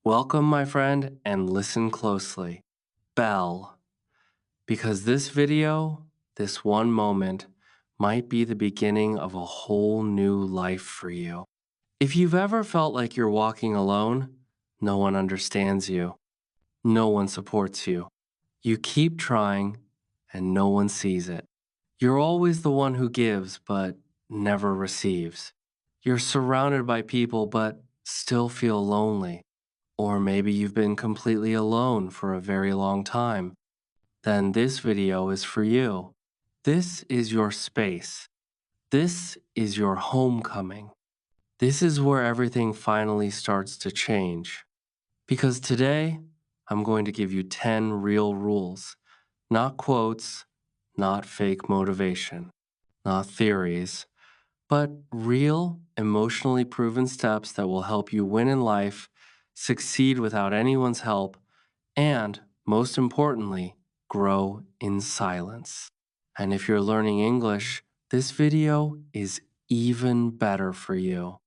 Welcome, my friend, and listen closely. Bell. Because this video, this one moment, might be the beginning of a whole new life for you. If you've ever felt like you're walking alone, no one understands you. No one supports you. You keep trying, and no one sees it. You're always the one who gives, but never receives. You're surrounded by people, but still feel lonely. Or maybe you've been completely alone for a very long time. Then this video is for you. This is your space. This is your homecoming. This is where everything finally starts to change. Because today, I'm going to give you 10 real rules. Not quotes, not fake motivation, not theories, but real, emotionally proven steps that will help you win in life, succeed without anyone's help, and, most importantly, grow in silence. And if you're learning English, this video is even better for you.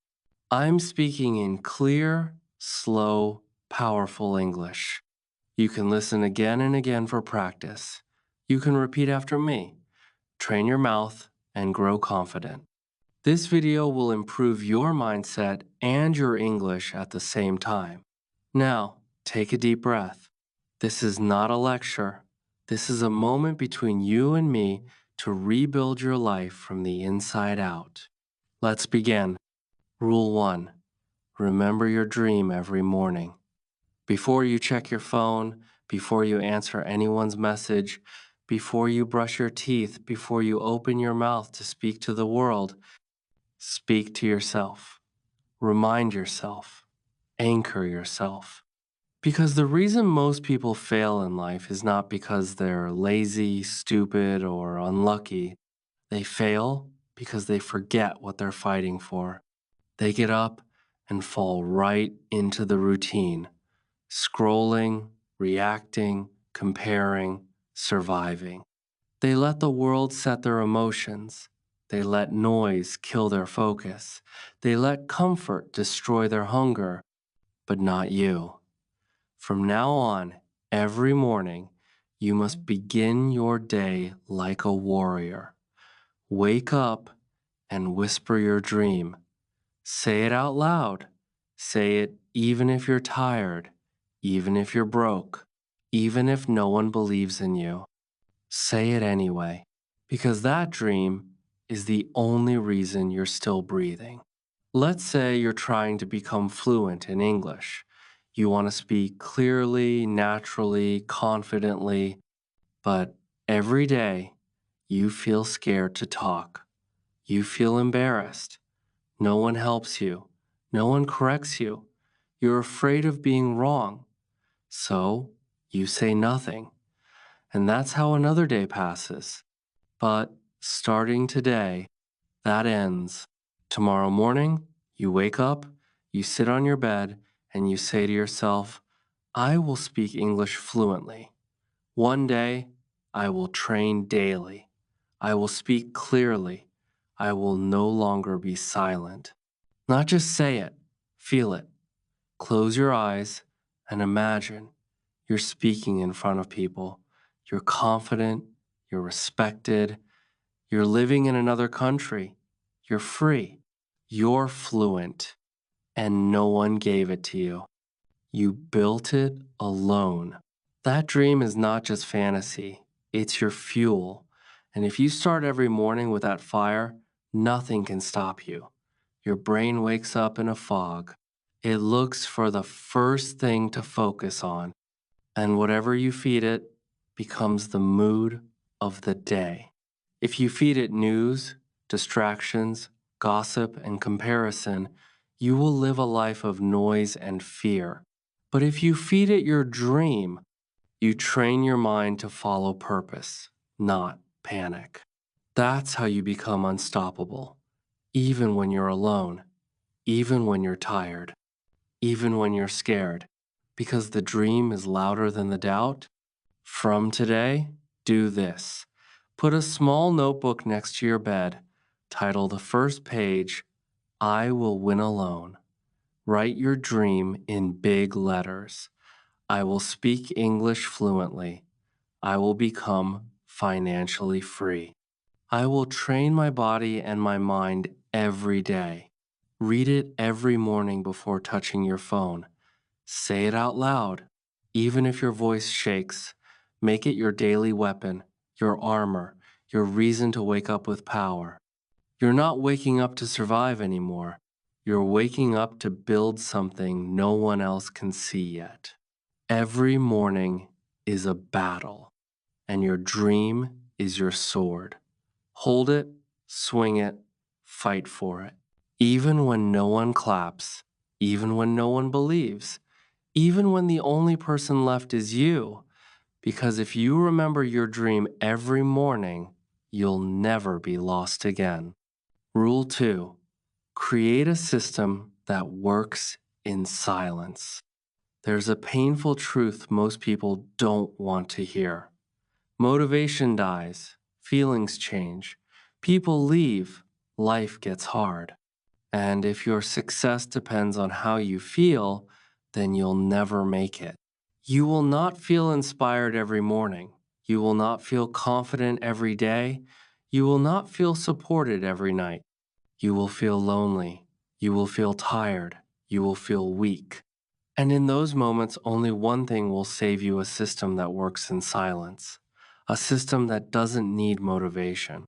I'm speaking in clear, slow, powerful English. You can listen again and again for practice. You can repeat after me. Train your mouth and grow confident. This video will improve your mindset and your English at the same time. Now, take a deep breath. This is not a lecture. This is a moment between you and me to rebuild your life from the inside out. Let's begin. Rule 1. Remember your dream every morning. Before you check your phone, before you answer anyone's message, before you brush your teeth, before you open your mouth to speak to the world, speak to yourself. Remind yourself. Anchor yourself. Because the reason most people fail in life is not because they're lazy, stupid, or unlucky. They fail because they forget what they're fighting for. They get up and fall right into the routine, scrolling, reacting, comparing, surviving. They let the world set their emotions. They let noise kill their focus. They let comfort destroy their hunger, but not you. From now on, every morning, you must begin your day like a warrior. Wake up and whisper your dream. Say it out loud. Say it even if you're tired, even if you're broke, even if no one believes in you. Say it anyway, because that dream is the only reason you're still breathing. Let's say you're trying to become fluent in English. You want to speak clearly, naturally, confidently, but every day you feel scared to talk. You feel embarrassed. No one helps you. No one corrects you. You're afraid of being wrong. So you say nothing. And that's how another day passes. But starting today, that ends. Tomorrow morning, you wake up, you sit on your bed, and you say to yourself, I will speak English fluently. One day, I will train daily. I will speak clearly. I will no longer be silent. Not just say it, feel it. Close your eyes and imagine you're speaking in front of people. You're confident, you're respected, you're living in another country. You're free. You're fluent. And no one gave it to you. You built it alone. That dream is not just fantasy. It's your fuel. And if you start every morning with that fire, nothing can stop you. Your brain wakes up in a fog. It looks for the first thing to focus on. And whatever you feed it becomes the mood of the day. If you feed it news, distractions, gossip, and comparison, you will live a life of noise and fear. But if you feed it your dream, you train your mind to follow purpose, not panic. That's how you become unstoppable, even when you're alone, even when you're tired, even when you're scared. Because the dream is louder than the doubt. From today, do this. Put a small notebook next to your bed. Title the first page, I Will Win Alone. Write your dream in big letters. I will speak English fluently. I will become financially free. I will train my body and my mind every day. Read it every morning before touching your phone. Say it out loud. Even if your voice shakes, make it your daily weapon, your armor, your reason to wake up with power. You're not waking up to survive anymore. You're waking up to build something no one else can see yet. Every morning is a battle, and your dream is your sword. Hold it, swing it, fight for it. Even when no one claps, even when no one believes, even when the only person left is you. Because if you remember your dream every morning, you'll never be lost again. Rule 2. Create a system that works in silence. There's a painful truth most people don't want to hear. Motivation dies, feelings change, people leave, life gets hard. And if your success depends on how you feel, then you'll never make it. You will not feel inspired every morning. You will not feel confident every day. You will not feel supported every night. You will feel lonely. You will feel tired. You will feel weak. And in those moments, only one thing will save you: a system that works in silence, a system that doesn't need motivation,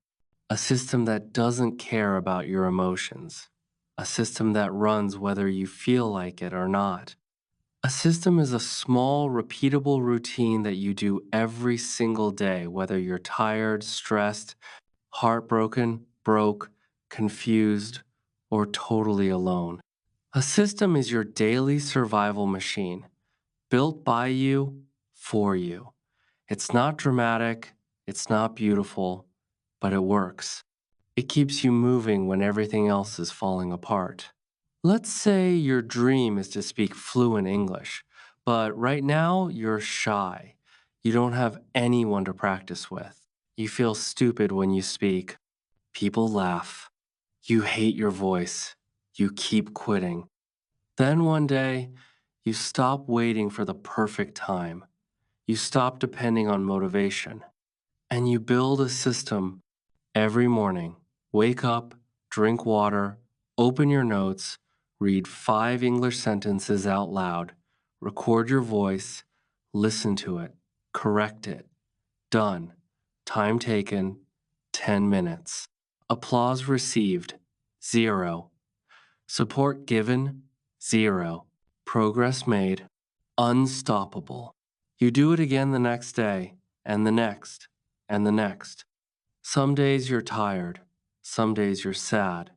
a system that doesn't care about your emotions, a system that runs whether you feel like it or not. A system is a small, repeatable routine that you do every single day, whether you're tired, stressed, heartbroken, broke, confused, or totally alone. A system is your daily survival machine, built by you, for you. It's not dramatic, it's not beautiful, but it works. It keeps you moving when everything else is falling apart. Let's say your dream is to speak fluent English, but right now you're shy. You don't have anyone to practice with. You feel stupid when you speak. People laugh. You hate your voice. You keep quitting. Then one day, you stop waiting for the perfect time. You stop depending on motivation. And you build a system every morning. Wake up, drink water, open your notes, read 5 English sentences out loud, record your voice, listen to it, correct it. Done. Time taken, 10 minutes. Applause received, 0. Support given, 0. Progress made, unstoppable. You do it again the next day, and the next, and the next. Some days you're tired, some days you're sad,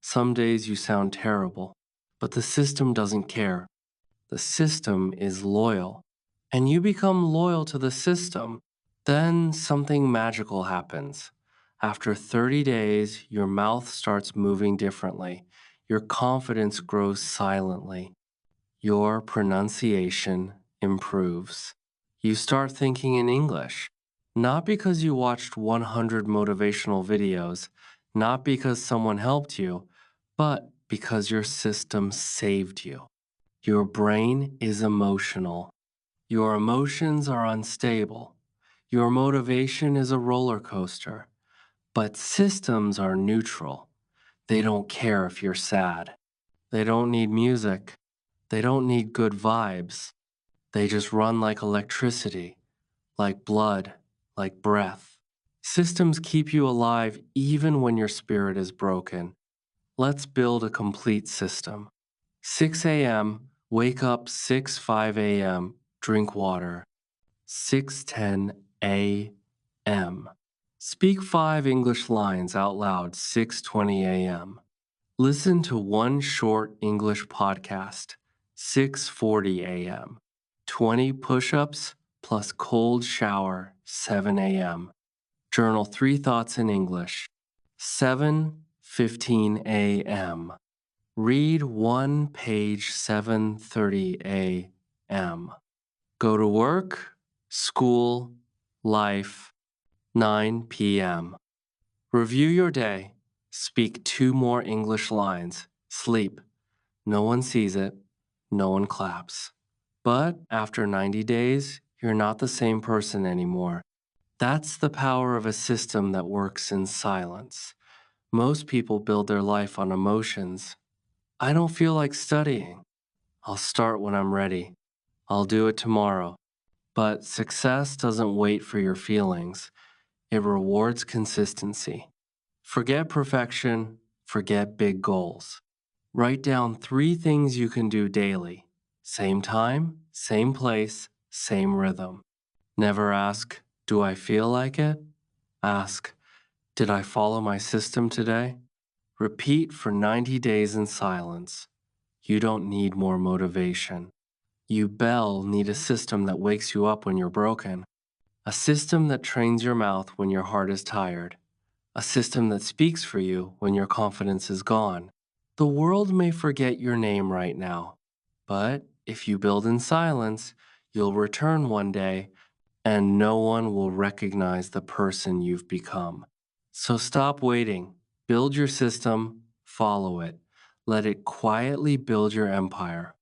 some days you sound terrible, but the system doesn't care. The system is loyal, and you become loyal to the system. Then something magical happens. After 30 days, your mouth starts moving differently. Your confidence grows silently. Your pronunciation improves. You start thinking in English, not because you watched 100 motivational videos, not because someone helped you, but because your system saved you. Your brain is emotional. Your emotions are unstable. Your motivation is a roller coaster. But systems are neutral. They don't care if you're sad. They don't need music. They don't need good vibes. They just run like electricity, like blood, like breath. Systems keep you alive even when your spirit is broken. Let's build a complete system. 6 a.m., wake up 6:05 a.m., drink water. 6:10 a.m. Speak 5 English lines out loud 6:20 a.m. Listen to one short English podcast 6:40 a.m. 20 push-ups plus cold shower 7 a.m. Journal 3 thoughts in English 7:15 a.m. Read one page 7:30 a.m. Go to work, school, life 9 p.m. Review your day. Speak 2 more English lines. Sleep. No one sees it, no one claps. But after 90 days, you're not the same person anymore. That's the power of a system that works in silence. Most people build their life on emotions. I don't feel like studying. I'll start when I'm ready. I'll do it tomorrow. But success doesn't wait for your feelings. It rewards consistency. Forget perfection, forget big goals. Write down 3 things you can do daily. Same time, same place, same rhythm. Never ask, do I feel like it? Ask, did I follow my system today? Repeat for 90 days in silence. You don't need more motivation. You, Belle, need a system that wakes you up when you're broken. A system that trains your mouth when your heart is tired. A system that speaks for you when your confidence is gone. The world may forget your name right now, but if you build in silence, you'll return one day and no one will recognize the person you've become. So stop waiting. Build your system, follow it. Let it quietly build your empire.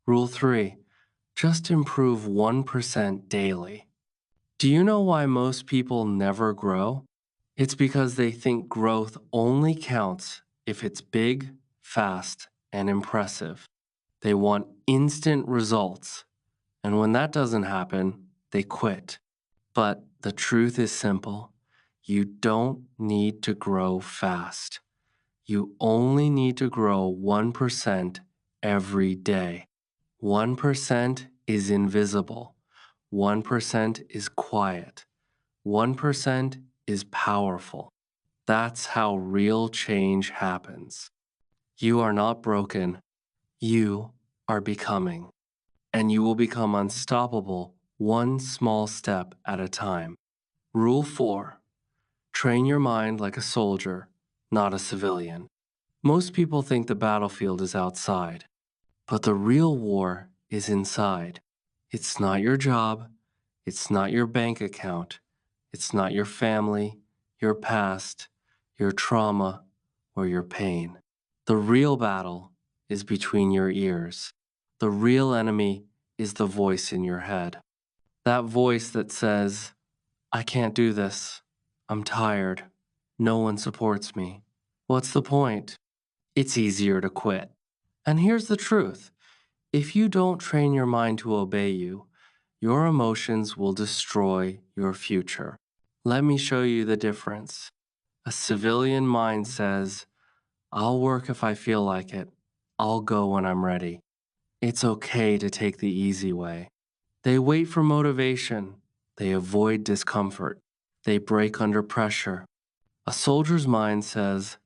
Rule 3. Just improve 1% daily. Do you know why most people never grow? It's because they think growth only counts if it's big, fast, and impressive. They want instant results, and when that doesn't happen, they quit. But the truth is simple. You don't need to grow fast. You only need to grow 1% every day. 1% is invisible. 1% is quiet. 1% is powerful. That's how real change happens. You are not broken. You are becoming. And you will become unstoppable one small step at a time. Rule 4. Train your mind like a soldier, not a civilian. Most people think the battlefield is outside, but the real war is inside. It's not your job. It's not your bank account. It's not your family, your past, your trauma, or your pain. The real battle is between your ears. The real enemy is the voice in your head. That voice that says, I can't do this. I'm tired. No one supports me. What's the point? It's easier to quit. And here's the truth. If you don't train your mind to obey you, your emotions will destroy your future. Let me show you the difference. A civilian mind says, I'll work if I feel like it. I'll go when I'm ready. It's okay to take the easy way. They wait for motivation. They avoid discomfort. They break under pressure. A soldier's mind says,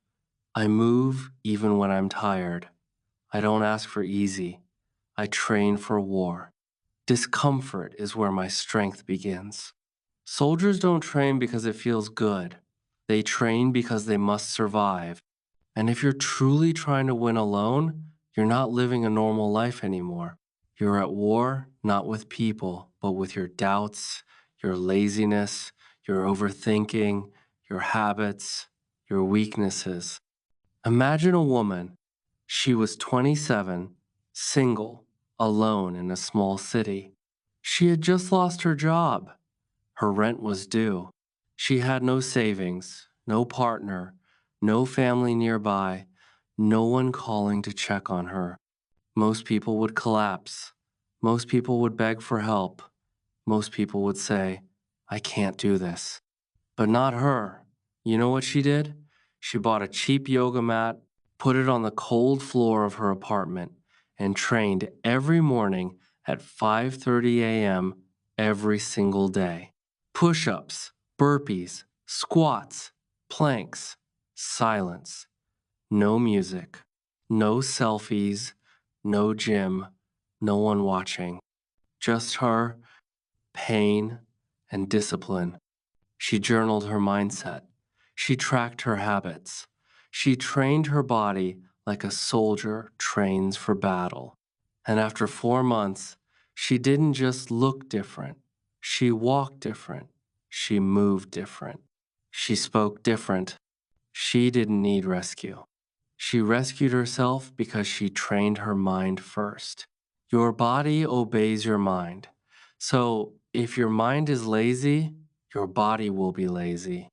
I move even when I'm tired. I don't ask for easy. I train for war. Discomfort is where my strength begins. Soldiers don't train because it feels good. They train because they must survive. And if you're truly trying to win alone, you're not living a normal life anymore. You're at war, not with people, but with your doubts, your laziness, your overthinking, your habits, your weaknesses. Imagine a woman. She was 27, single, alone in a small city. She had just lost her job. Her rent was due. She had no savings, no partner, no family nearby, no one calling to check on her. Most people would collapse. Most people would beg for help. Most people would say, I can't do this. But not her. You know what she did? She bought a cheap yoga mat, put it on the cold floor of her apartment, and trained every morning at 5:30 a.m. every single day. Push-ups, burpees, squats, planks, silence, no music, no selfies, no gym, no one watching. Just her, pain, and discipline. She journaled her mindset. She tracked her habits. She trained her body like a soldier trains for battle. And after 4 months, she didn't just look different. She walked different. She moved different. She spoke different. She didn't need rescue. She rescued herself because she trained her mind first. Your body obeys your mind. So if your mind is lazy, your body will be lazy.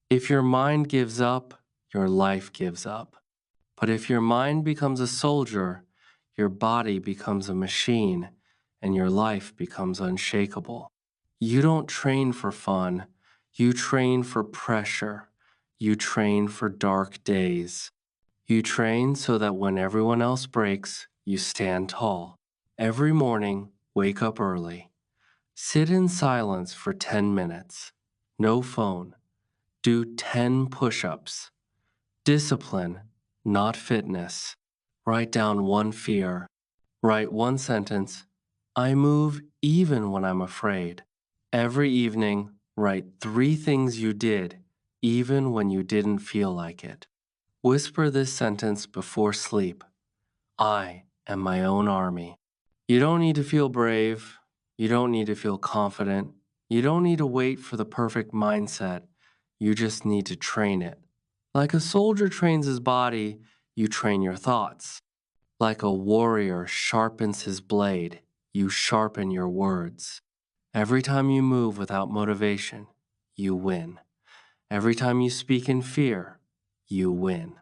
If your mind gives up, your life gives up. But if your mind becomes a soldier, your body becomes a machine, and your life becomes unshakable. You don't train for fun. You train for pressure. You train for dark days. You train so that when everyone else breaks, you stand tall. Every morning, wake up early. Sit in silence for 10 minutes. No phone. Do 10 push-ups. Discipline, not fitness. Write down one fear. Write one sentence. I move even when I'm afraid. Every evening, write 3 things you did, even when you didn't feel like it. Whisper this sentence before sleep. I am my own army. You don't need to feel brave. You don't need to feel confident. You don't need to wait for the perfect mindset. You just need to train it. Like a soldier trains his body, you train your thoughts. Like a warrior sharpens his blade, you sharpen your words. Every time you move without motivation, you win. Every time you speak in fear, you win.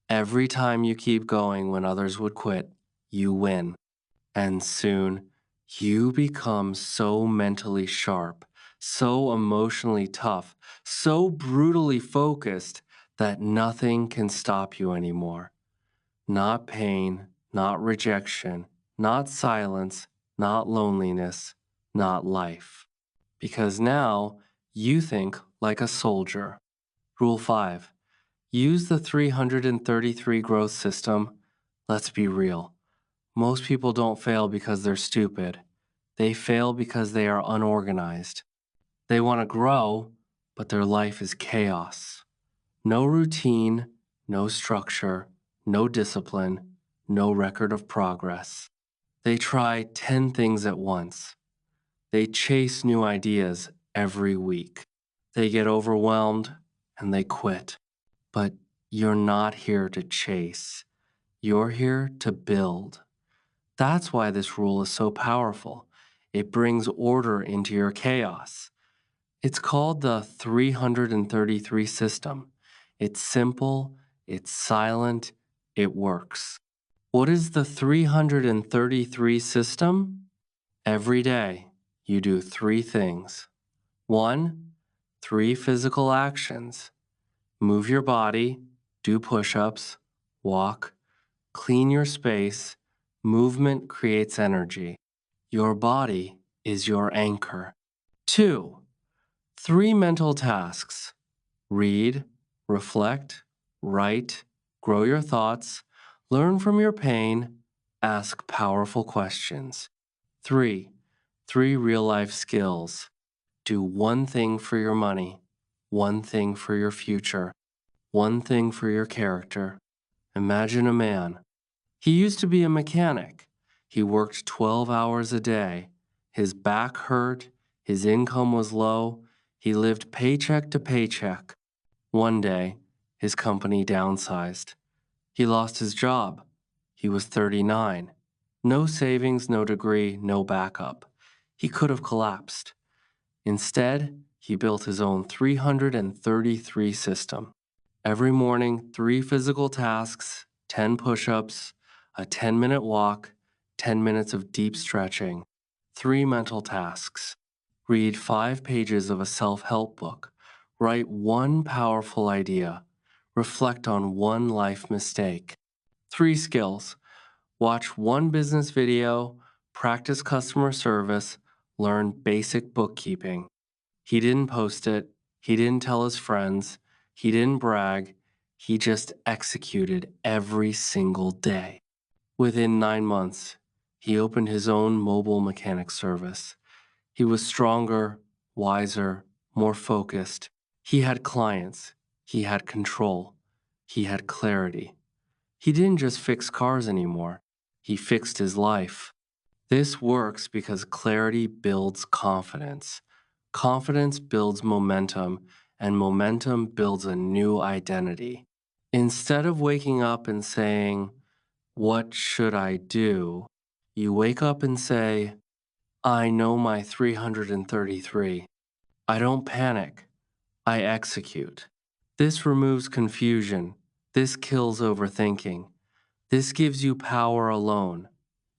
Every time you keep going when others would quit, you win. And soon, you become so mentally sharp, so emotionally tough, so brutally focused that nothing can stop you anymore. Not pain, not rejection, not silence, not loneliness, not life. Because now you think like a soldier. Rule 5. Use the 333 growth system. Let's be real. Most people don't fail because they're stupid. They fail because they are unorganized. They want to grow, but their life is chaos. No routine, no structure, no discipline, no record of progress. They try 10 things at once. They chase new ideas every week. They get overwhelmed and they quit. But you're not here to chase. You're here to build. That's why this rule is so powerful. It brings order into your chaos. It's called the 333 system. It's simple, it's silent, it works. What is the 333 system? Every day, you do 3 things. 1, 3 physical actions. Move your body, do push-ups, walk, clean your space. Movement creates energy. Your body is your anchor. 2, 3 mental tasks. Read, reflect, write, grow your thoughts, learn from your pain, ask powerful questions. 3, 3 real-life skills. Do one thing for your money, one thing for your future, one thing for your character. Imagine a man. He used to be a mechanic. He worked 12 hours a day. His back hurt. His income was low. He lived paycheck to paycheck. One day, his company downsized. He lost his job. He was 39. No savings, no degree, no backup. He could have collapsed. Instead, he built his own 333 system. Every morning, 3 physical tasks, 10 push-ups, a 10-minute walk, 10 minutes of deep stretching. 3 mental tasks. Read 5 pages of a self-help book. Write one powerful idea. Reflect on one life mistake. 3 skills. Watch one business video, practice customer service, learn basic bookkeeping. He didn't post it. He didn't tell his friends. He didn't brag. He just executed every single day. Within 9 months, he opened his own mobile mechanic service. He was stronger, wiser, more focused. He had clients. He had control. He had clarity. He didn't just fix cars anymore. He fixed his life. This works because clarity builds confidence. Confidence builds momentum, and momentum builds a new identity. Instead of waking up and saying, "What should I do?" you wake up and say, "I know my 333. I don't panic. I execute." This removes confusion. This kills overthinking. This gives you power alone.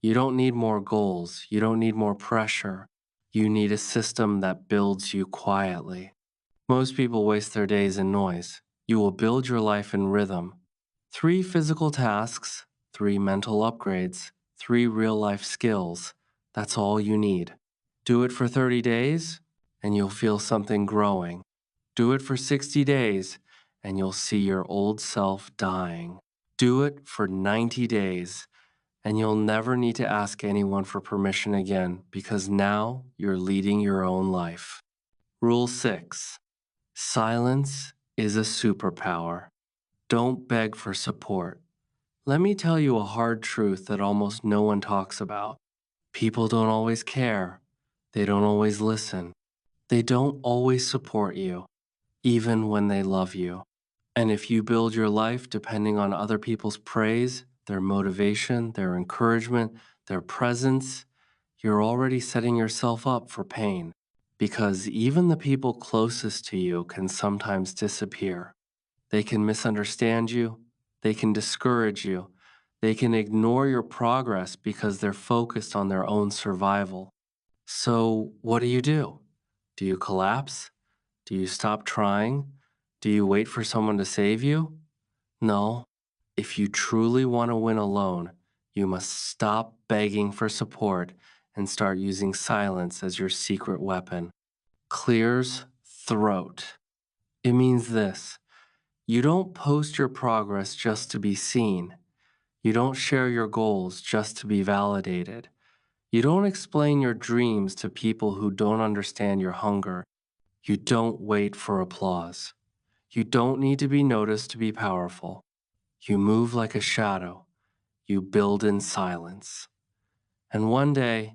You don't need more goals. You don't need more pressure. You need a system that builds you quietly. Most people waste their days in noise. You will build your life in rhythm. 3 physical tasks, 3 mental upgrades, 3 real life skills. That's all you need. Do it for 30 days, and you'll feel something growing. Do it for 60 days, and you'll see your old self dying. Do it for 90 days, and you'll never need to ask anyone for permission again because now you're leading your own life. Rule 6. Silence is a superpower. Don't beg for support. Let me tell you a hard truth that almost no one talks about. People don't always care. They don't always listen. They don't always support you, even when they love you. And if you build your life depending on other people's praise, their motivation, their encouragement, their presence, you're already setting yourself up for pain. Because even the people closest to you can sometimes disappear. They can misunderstand you. They can discourage you. They can ignore your progress because they're focused on their own survival. So, what do? Do you collapse? Do you stop trying? Do you wait for someone to save you? No. If you truly want to win alone, you must stop begging for support and start using silence as your secret weapon. Clears throat. It means this. You don't post your progress just to be seen. You don't share your goals just to be validated. You don't explain your dreams to people who don't understand your hunger. You don't wait for applause. You don't need to be noticed to be powerful. You move like a shadow. You build in silence. And one day,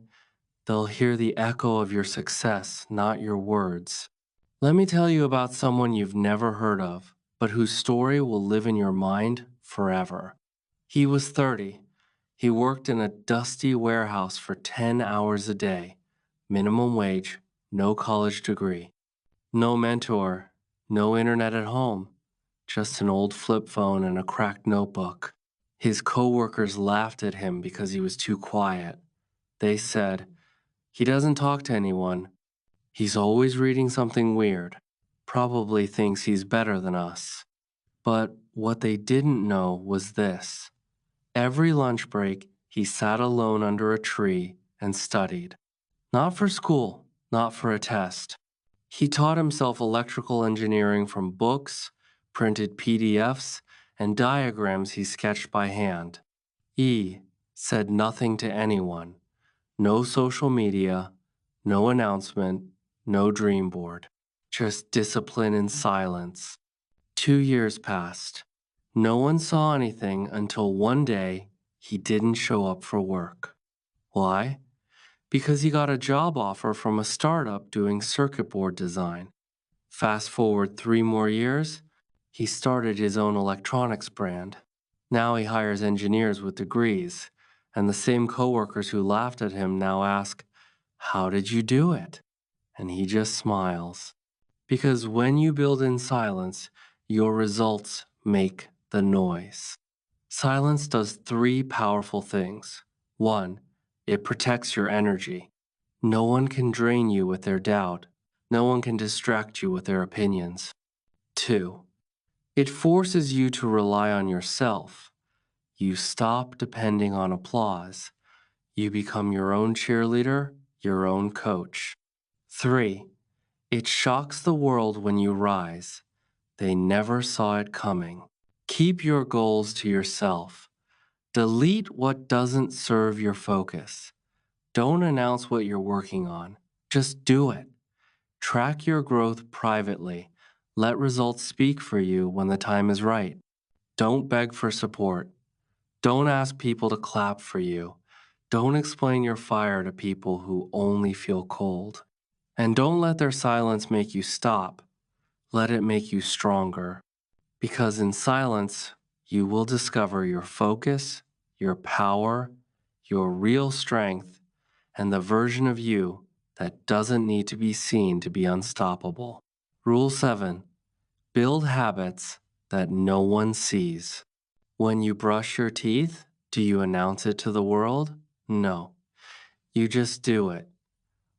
they'll hear the echo of your success, not your words. Let me tell you about someone you've never heard of, but whose story will live in your mind forever. He was 30. He worked in a dusty warehouse for 10 hours a day, minimum wage, no college degree, no mentor, no internet at home, just an old flip phone and a cracked notebook. His coworkers laughed at him because he was too quiet. They said, "He doesn't talk to anyone. He's always reading something weird. Probably thinks he's better than us." But what they didn't know was this. Every lunch break, he sat alone under a tree and studied. Not for school, not for a test. He taught himself electrical engineering from books, printed PDFs, and diagrams he sketched by hand. He said nothing to anyone. No social media, no announcement, no dream board. Just discipline and silence. 2 years passed. No one saw anything until one day he didn't show up for work. Why? Because he got a job offer from a startup doing circuit board design. Fast forward 3 more years, he started his own electronics brand. Now he hires engineers with degrees, and the same coworkers who laughed at him now ask, "How did you do it?" And he just smiles. Because when you build in silence, your results make the noise. Silence does 3 powerful things. 1, it protects your energy. No one can drain you with their doubt. No one can distract you with their opinions. 2, it forces you to rely on yourself. You stop depending on applause. You become your own cheerleader, your own coach. 3, it shocks the world when you rise. They never saw it coming. Keep your goals to yourself. Delete what doesn't serve your focus. Don't announce what you're working on. Just do it. Track your growth privately. Let results speak for you when the time is right. Don't beg for support. Don't ask people to clap for you. Don't explain your fire to people who only feel cold. And don't let their silence make you stop. Let it make you stronger. Because in silence, you will discover your focus, your power, your real strength, and the version of you that doesn't need to be seen to be unstoppable. Rule 7. Build habits that no one sees. When you brush your teeth, do you announce it to the world? No. You just do it.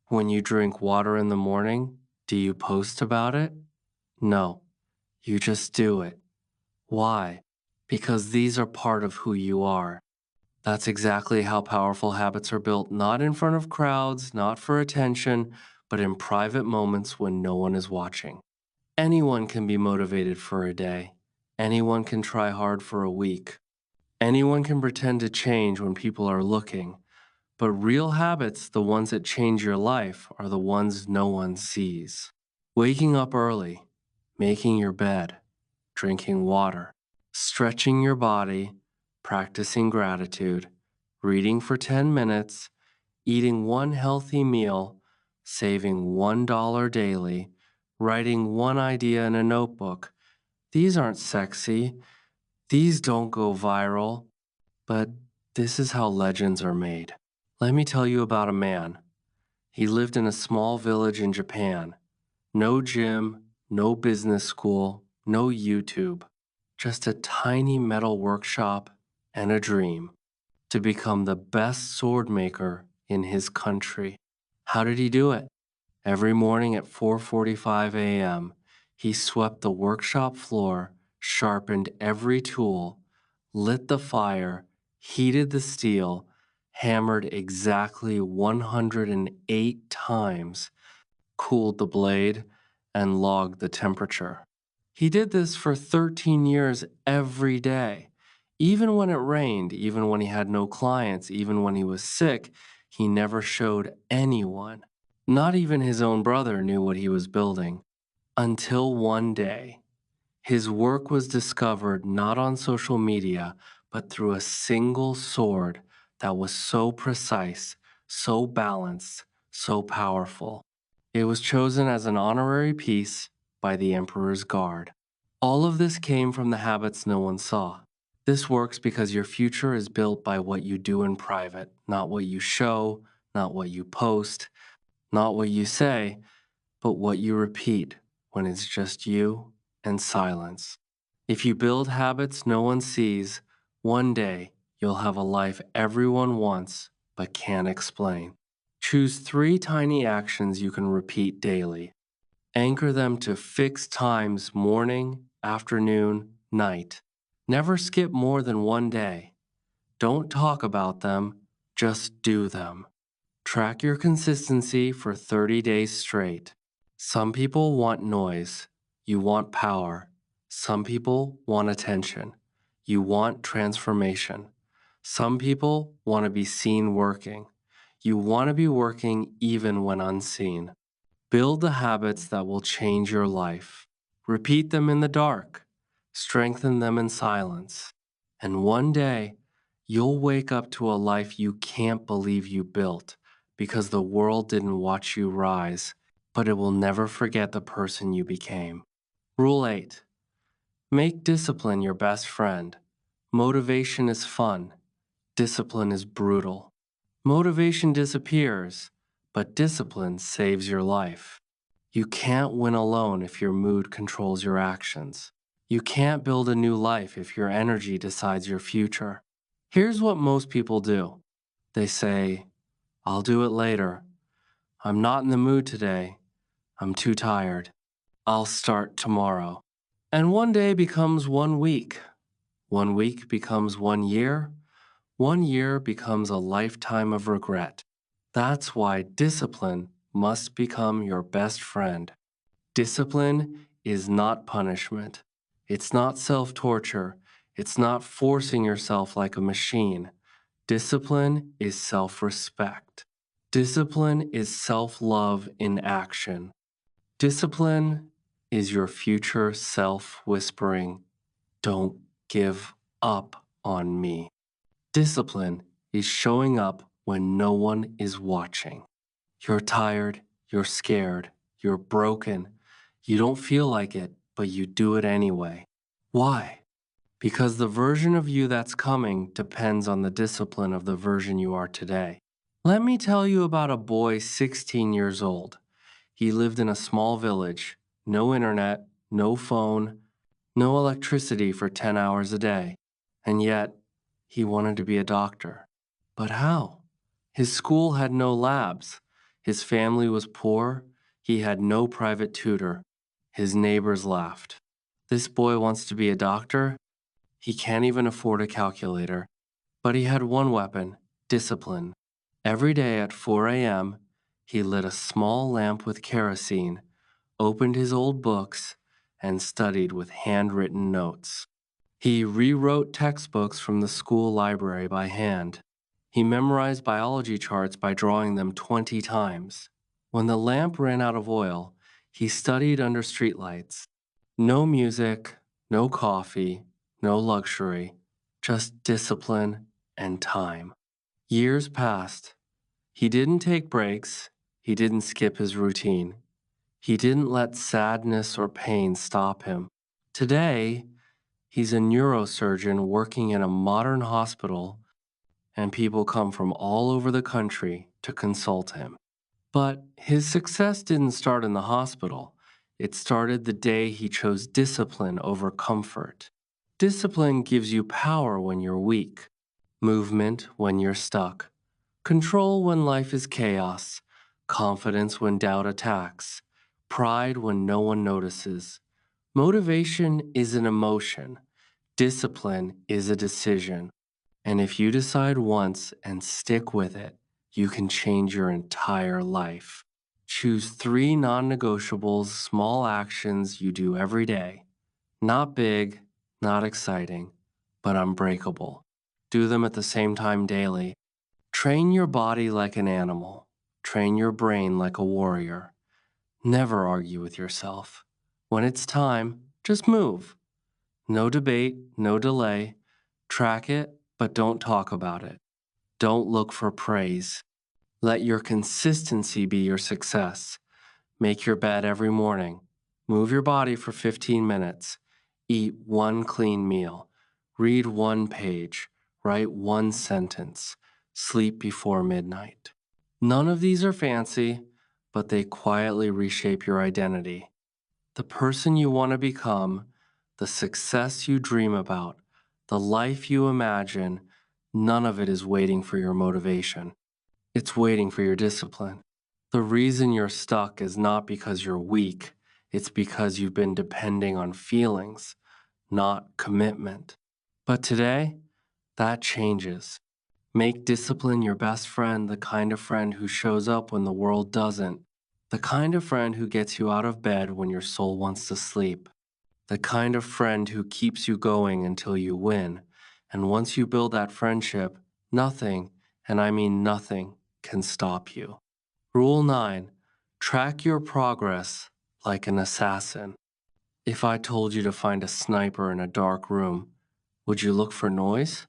When you drink water in the morning, do you post about it? No. You just do it. Why? Because these are part of who you are. That's exactly how powerful habits are built, not in front of crowds, not for attention, but in private moments when no one is watching. Anyone can be motivated for a day. Anyone can try hard for a week. Anyone can pretend to change when people are looking. But real habits, the ones that change your life, are the ones no one sees. Waking up early, making your bed, drinking water, stretching your body, practicing gratitude, reading for 10 minutes, eating one healthy meal, saving $1 daily, writing one idea in a notebook. These aren't sexy. These don't go viral. But this is how legends are made. Let me tell you about a man. He lived in a small village in Japan. No gym, no business school, no YouTube. Just a tiny metal workshop and a dream to become the best sword maker in his country. How did he do it? Every morning at 4:45 a.m., he swept the workshop floor, sharpened every tool, lit the fire, heated the steel, hammered exactly 108 times, cooled the blade, and logged the temperature. He did this for 13 years every day. Even when it rained, even when he had no clients, even when he was sick, he never showed anyone. Not even his own brother knew what he was building. Until one day, his work was discovered not on social media, but through a single sword that was so precise, so balanced, so powerful. It was chosen as an honorary piece by the Emperor's Guard. All of this came from the habits no one saw. This works because your future is built by what you do in private, not what you show, not what you post, not what you say, but what you repeat when it's just you and silence. If you build habits no one sees, one day you'll have a life everyone wants but can't explain. Choose 3 tiny actions you can repeat daily. Anchor them to fixed times morning, afternoon, night. Never skip more than one day. Don't talk about them, just do them. Track your consistency for 30 days straight. Some people want noise. You want power. Some people want attention. You want transformation. Some people want to be seen working. You want to be working even when unseen. Build the habits that will change your life. Repeat them in the dark. Strengthen them in silence. And one day, you'll wake up to a life you can't believe you built because the world didn't watch you rise, but it will never forget the person you became. Rule 8. Make discipline your best friend. Motivation is fun. Discipline is brutal. Motivation disappears, but discipline saves your life. You can't win alone if your mood controls your actions. You can't build a new life if your energy decides your future. Here's what most people do. They say, I'll do it later. I'm not in the mood today. I'm too tired. I'll start tomorrow. And one day becomes 1 week. 1 week becomes 1 year. 1 year becomes a lifetime of regret. That's why discipline must become your best friend. Discipline is not punishment. It's not self-torture. It's not forcing yourself like a machine. Discipline is self-respect. Discipline is self-love in action. Discipline is your future self whispering, "Don't give up on me." Discipline is showing up when no one is watching. You're tired, you're scared, you're broken. You don't feel like it, but you do it anyway. Why? Because the version of you that's coming depends on the discipline of the version you are today. Let me tell you about a boy 16 years old. He lived in a small village, no internet, no phone, no electricity for 10 hours a day. And yet, he wanted to be a doctor. But how? His school had no labs. His family was poor. He had no private tutor. His neighbors laughed. This boy wants to be a doctor? He can't even afford a calculator. But he had one weapon: discipline. Every day at 4 a.m., he lit a small lamp with kerosene, opened his old books, and studied with handwritten notes. He rewrote textbooks from the school library by hand. He memorized biology charts by drawing them 20 times. When the lamp ran out of oil, he studied under streetlights. No music, no coffee, no luxury, just discipline and time. Years passed. He didn't take breaks. He didn't skip his routine. He didn't let sadness or pain stop him. Today, he's a neurosurgeon working in a modern hospital, and people come from all over the country to consult him. But his success didn't start in the hospital. It started the day he chose discipline over comfort. Discipline gives you power when you're weak, movement when you're stuck, control when life is chaos, confidence when doubt attacks, pride when no one notices. Motivation is an emotion. Discipline is a decision. And if you decide once and stick with it, you can change your entire life. Choose 3 non negotiables, small actions you do every day. Not big, not exciting, but unbreakable. Do them at the same time daily. Train your body like an animal. Train your brain like a warrior. Never argue with yourself. When it's time, just move. No debate, no delay. Track it, but don't talk about it. Don't look for praise. Let your consistency be your success. Make your bed every morning. Move your body for 15 minutes. Eat 1 clean meal. Read 1 page. Write 1 sentence. Sleep before midnight. None of these are fancy, but they quietly reshape your identity. The person you want to become, the success you dream about, the life you imagine, none of it is waiting for your motivation. It's waiting for your discipline. The reason you're stuck is not because you're weak. It's because you've been depending on feelings, not commitment. But today, that changes. Make discipline your best friend, the kind of friend who shows up when the world doesn't, the kind of friend who gets you out of bed when your soul wants to sleep, the kind of friend who keeps you going until you win. And once you build that friendship, nothing, and I mean nothing, can stop you. Rule 9, track your progress like an assassin. If I told you to find a sniper in a dark room, would you look for noise?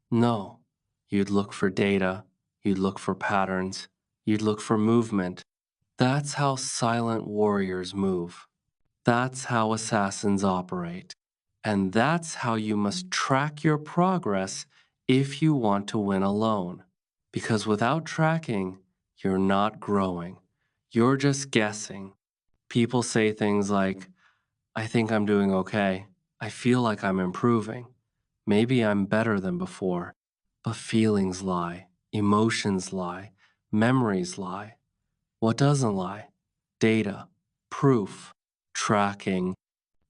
No. You'd look for data. You'd look for patterns. You'd look for movement. That's how silent warriors move. That's how assassins operate. And that's how you must track your progress if you want to win alone. Because without tracking, you're not growing. You're just guessing. People say things like, I think I'm doing okay. I feel like I'm improving. Maybe I'm better than before. But feelings lie. Emotions lie. Memories lie. What doesn't lie? Data, proof, tracking.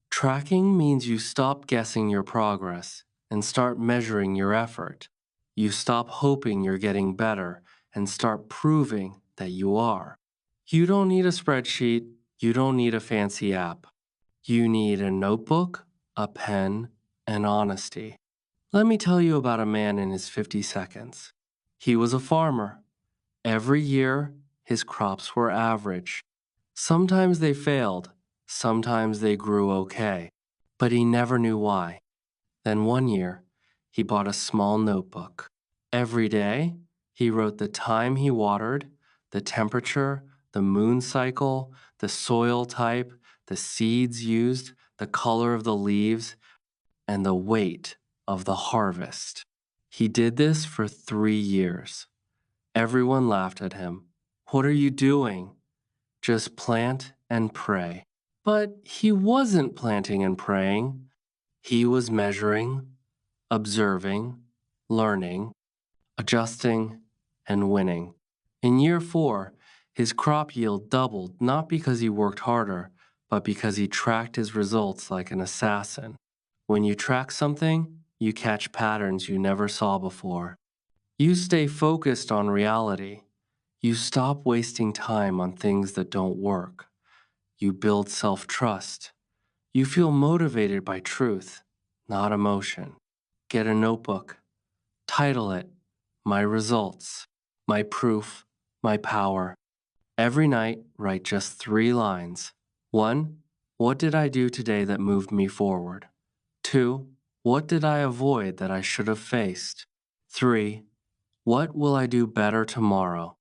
Tracking means you stop guessing your progress and start measuring your effort. You stop hoping you're getting better and start proving that you are. You don't need a spreadsheet. You don't need a fancy app. You need a notebook, a pen, and honesty. Let me tell you about a man in his 50 seconds. He was a farmer. Every year, his crops were average. Sometimes they failed, sometimes they grew okay, but he never knew why. Then one year, he bought a small notebook. Every day, he wrote the time he watered, the temperature, the moon cycle, the soil type, the seeds used, the color of the leaves. and the weight of the harvest. He did this for 3 years. Everyone laughed at him. What are you doing? Just plant and pray. But he wasn't planting and praying. He was measuring, observing, learning, adjusting, and winning. In year 4, his crop yield doubled not because he worked harder, but because he tracked his results like an assassin. When you track something, you catch patterns you never saw before. You stay focused on reality. You stop wasting time on things that don't work. You build self-trust. You feel motivated by truth, not emotion. Get a notebook. Title it, My Results, My Proof, My Power. Every night, write just 3 lines. 1. What did I do today that moved me forward? 2. What did I avoid that I should have faced? 3. What will I do better tomorrow?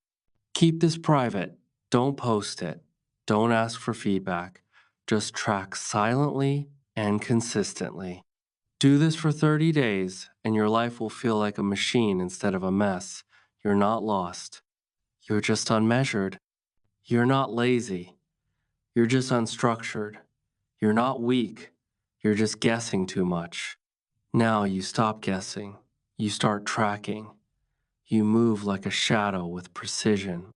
Keep this private. Don't post it. Don't ask for feedback. Just track silently and consistently. Do this for 30 days, and your life will feel like a machine instead of a mess. You're not lost. You're just unmeasured. You're not lazy. You're just unstructured. You're not weak. You're just guessing too much. Now you stop guessing. You start tracking. You move like a shadow with precision.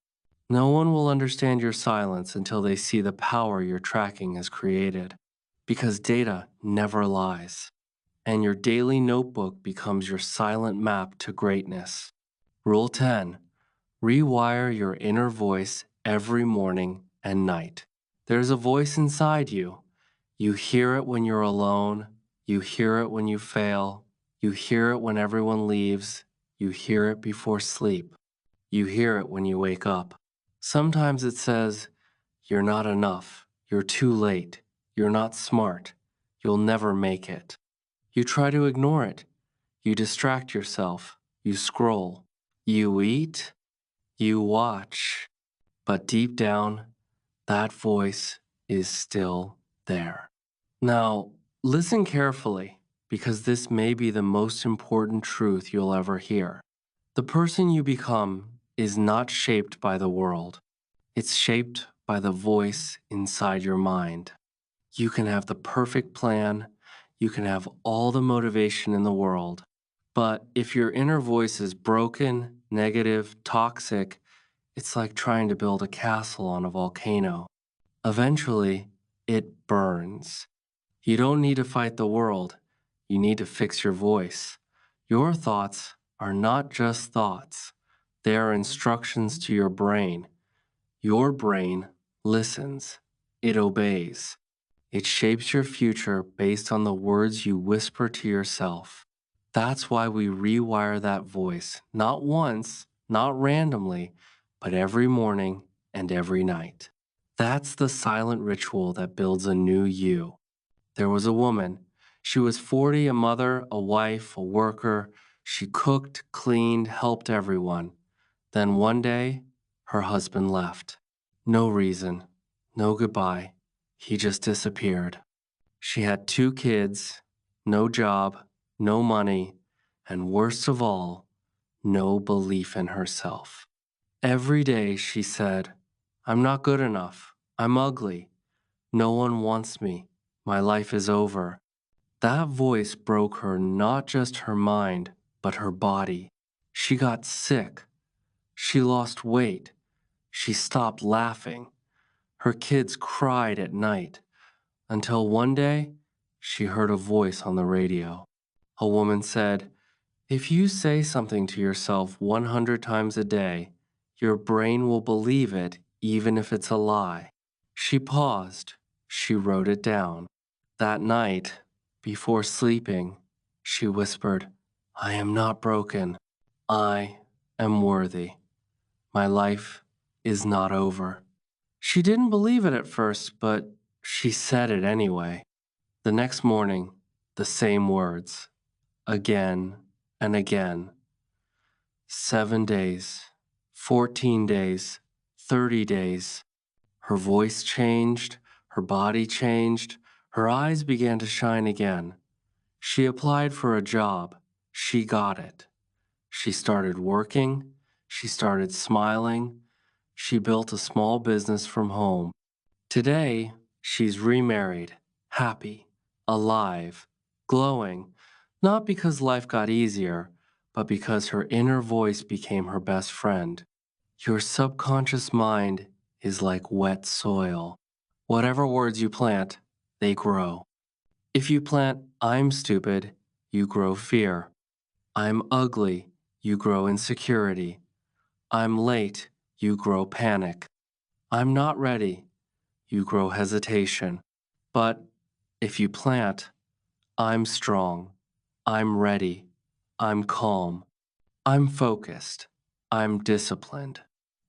No one will understand your silence until they see the power your tracking has created, because data never lies. And your daily notebook becomes your silent map to greatness. Rule 10. Rewire your inner voice every morning and night. There's a voice inside you. You hear it when you're alone. You hear it when you fail. You hear it when everyone leaves. You hear it before sleep. You hear it when you wake up. Sometimes it says, you're not enough. You're too late. You're not smart. You'll never make it. You try to ignore it. You distract yourself. You scroll. You eat. You watch. But deep down, that voice is still there. Now, listen carefully, because this may be the most important truth you'll ever hear. The person you become is not shaped by the world. It's shaped by the voice inside your mind. You can have the perfect plan. You can have all the motivation in the world. But if your inner voice is broken, negative, toxic, it's like trying to build a castle on a volcano. Eventually, it burns. You don't need to fight the world. You need to fix your voice. Your thoughts are not just thoughts. They are instructions to your brain. Your brain listens. It obeys. It shapes your future based on the words you whisper to yourself. That's why we rewire that voice, not once, not randomly, but every morning and every night. That's the silent ritual that builds a new you. There was a woman. She was 40, a mother, a wife, a worker. She cooked, cleaned, helped everyone. Then one day, her husband left. No reason, no goodbye. He just disappeared. She had 2 kids, no job, no money, and worst of all, no belief in herself. Every day she said, I'm not good enough. I'm ugly. No one wants me. My life is over. That voice broke her, not just her mind, but her body. She got sick. She lost weight. She stopped laughing. Her kids cried at night. Until one day, she heard a voice on the radio. A woman said, if you say something to yourself 100 times a day, your brain will believe it even if it's a lie. She paused. She wrote it down. That night, before sleeping, she whispered, I am not broken. I am worthy. My life is not over. She didn't believe it at first, but she said it anyway. The next morning, the same words, again and again. 7 days, 14 days, 30 days. Her voice changed, her body changed, her eyes began to shine again. She applied for a job. She got it. She started working. She started smiling. She built a small business from home. Today, she's remarried, happy, alive, glowing, not because life got easier, but because her inner voice became her best friend. Your subconscious mind is like wet soil. Whatever words you plant, they grow. If you plant, I'm stupid, you grow fear. I'm ugly, you grow insecurity. I'm late, you grow panic. I'm not ready, you grow hesitation. But if you plant, I'm strong, I'm ready, I'm calm, I'm focused, I'm disciplined.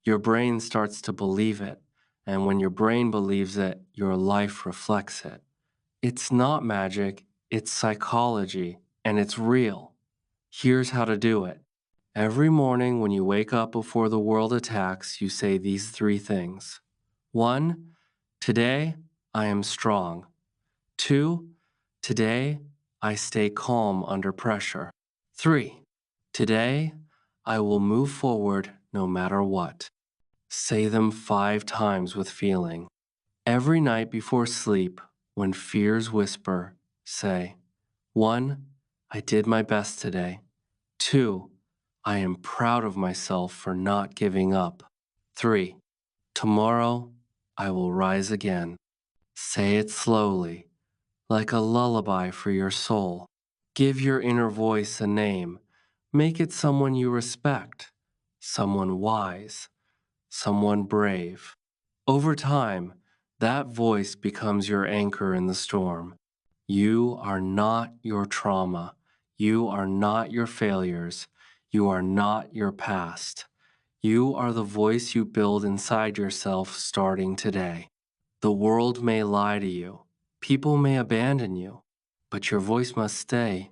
Your brain starts to believe it, and when your brain believes it, your life reflects it. It's not magic, it's psychology, and it's real. Here's how to do it. Every morning when you wake up before the world attacks, you say these three things. 1, today I am strong. 2, today I stay calm under pressure. 3, today I will move forward no matter what. Say them 5 times with feeling. Every night before sleep, when fears whisper, say, 1, I did my best today. 2, I am proud of myself for not giving up. 3, tomorrow I will rise again. Say it slowly, like a lullaby for your soul. Give your inner voice a name. Make it someone you respect, someone wise, someone brave. Over time, that voice becomes your anchor in the storm. You are not your trauma. You are not your failures. You are not your past. You are the voice you build inside yourself starting today. The world may lie to you. People may abandon you, but your voice must stay.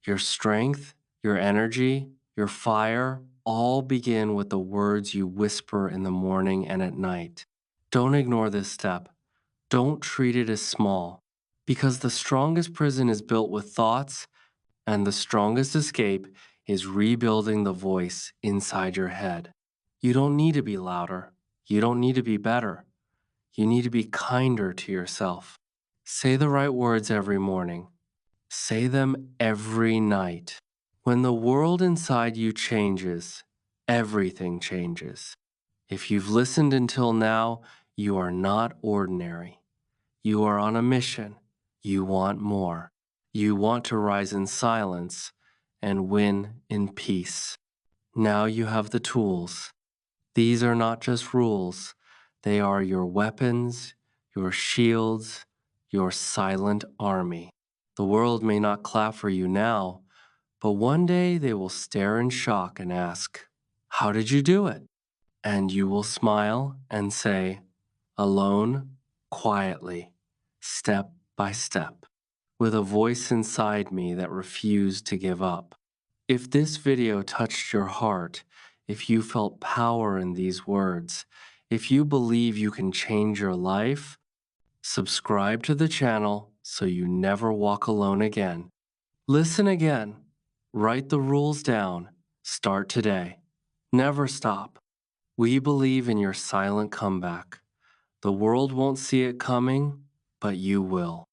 Your strength, your energy, your fire all begin with the words you whisper in the morning and at night. Don't ignore this step. Don't treat it as small, because the strongest prison is built with thoughts, and the strongest escape is rebuilding the voice inside your head. You don't need to be louder. You don't need to be better. You need to be kinder to yourself. Say the right words every morning. Say them every night. When the world inside you changes, everything changes. If you've listened until now, you are not ordinary. You are on a mission. You want more. You want to rise in silence and win in peace. Now you have the tools. These are not just rules. They are your weapons, your shields, your silent army. The world may not clap for you now, but one day they will stare in shock and ask, "How did you do it?" And you will smile and say, "Alone, quietly, step by step, with a voice inside me that refused to give up." If this video touched your heart, if you felt power in these words, if you believe you can change your life, subscribe to the channel so you never walk alone again. Listen again. Write the rules down. Start today. Never stop. We believe in your silent comeback. The world won't see it coming, but you will.